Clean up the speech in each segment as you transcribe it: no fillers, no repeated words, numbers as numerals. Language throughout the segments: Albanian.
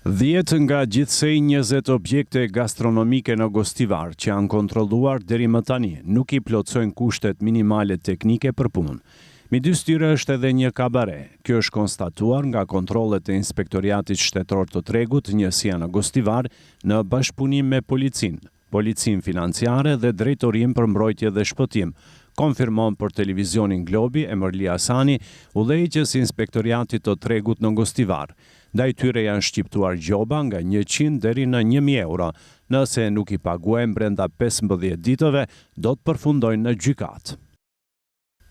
10 nga gjithsej 20 objekte gastronomike në Gostivar që janë kontrolluar deri më tani nuk i plotësojnë kushtet minimale teknike për punën. Midis tyre është edhe një kabare. Kjo është konstatuar nga kontrollet e Inspektoriatit Shtetror të Tregut njësia në Gostivar në bashkëpunim me Policinë Financiare dhe Drejtorinë për Mbrojtje dhe Shpëtim, konfirmon për televizionin Globi Emërlia Hasani, udhëheqës i Inspektoriatit të Tregut në Gostivar. Ndaj tyre janë shqiptuar gjoba nga 100 deri në 1000 euro. Nëse nuk i paguajnë brenda 15 ditëve, do të përfundojnë në gjykatë.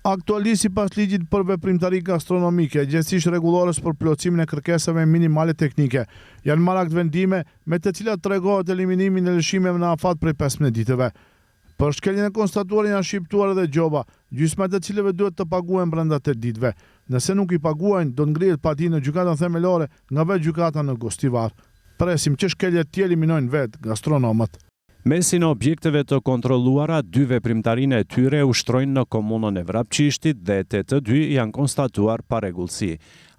Aktualisht sipas ligjit për veprimtari gastronomike, gjithësisht rregullores për plotësimin e kërkesave minimale teknike, janë marrë akt vendime me të cilat tregohet eliminimin e lëshimeve në afat prej 15 ditëve. Për shkeljen e konstatuar janë shqiptuar edhe gjoba, gjysma të cilëve duhet të paguajnë brenda 8 ditëve. Nëse nuk i paguajnë, do ngrihet pati në gjykatën themelore nga vetë gjykata në Gostivar. Presim që shkeljet t'i eliminojnë vetë gastronomët. Mesin e objekteve të kontrolluara, 2 veprimtarinë e tyre ushtrojnë në komunën e Vrapçishtit dhe 82 janë konstatuar parregullsi.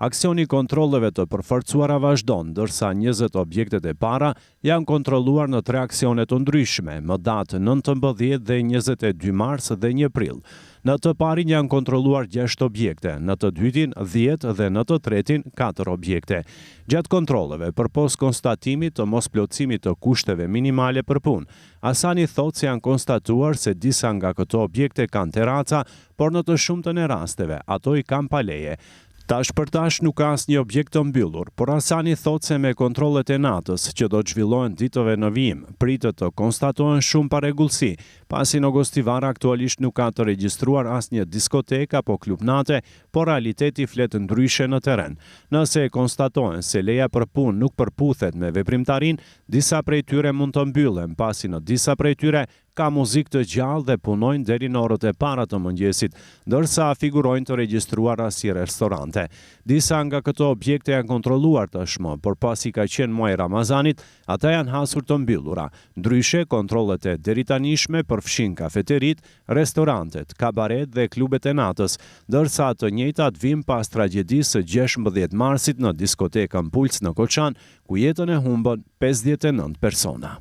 Aksioni kontrolleve të përforcuara vazhdon, ndërsa 20 objektet e para janë kontrolluar në 3 aksione të ndryshme, më datë 19 dhe 22 mars dhe 1 prill. Në të parin janë kontrolluar 6 objekte, në të dytin 10 dhe në të tretin 4 objekte. Gjatë kontrolleve, përpos konstatimit të mos plotësimit të kushteve minimale për punë, Hasani thotë se janë konstatuar se disa nga këto objekte kanë teraca, por në të shumtën e rasteve ato i kanë pa leje. Tash për tash nuk ka asnjë objekt të mbyllur, por Hasani thotë se me kontrollet e natës që do të zhvillohen ditëve në vijim, pritet të konstatohen shumë parregullsi, pasi në Gostivar aktualisht nuk ka të regjistruar asnjë diskotek apo klub nate, por realiteti flet ndryshe në terren. Nëse konstatohen se leja për punë nuk përputhet me veprimtarin, disa prej tyre mund të mbyllen, pasi në disa prej tyre ka muzikë të gjallë dhe punojnë deri në orët e para të mëngjesit, ndërsa figurojnë të regjistruara si restorante. Disa nga këto objekte janë kontrolluar tashmë, por pasi ka qenë muaji Ramazanit, ata janë hasur të mbyllura. Ndryshe, kontrollet e deritanishme përfshin kafeterit, restorantet, kabaret dhe klubet e natës, ndërsa të njëjtat vijnë pas tragjedisë së 16 marsit në diskotekën Puls në Koçan, ku jetën e humbën 59 persona.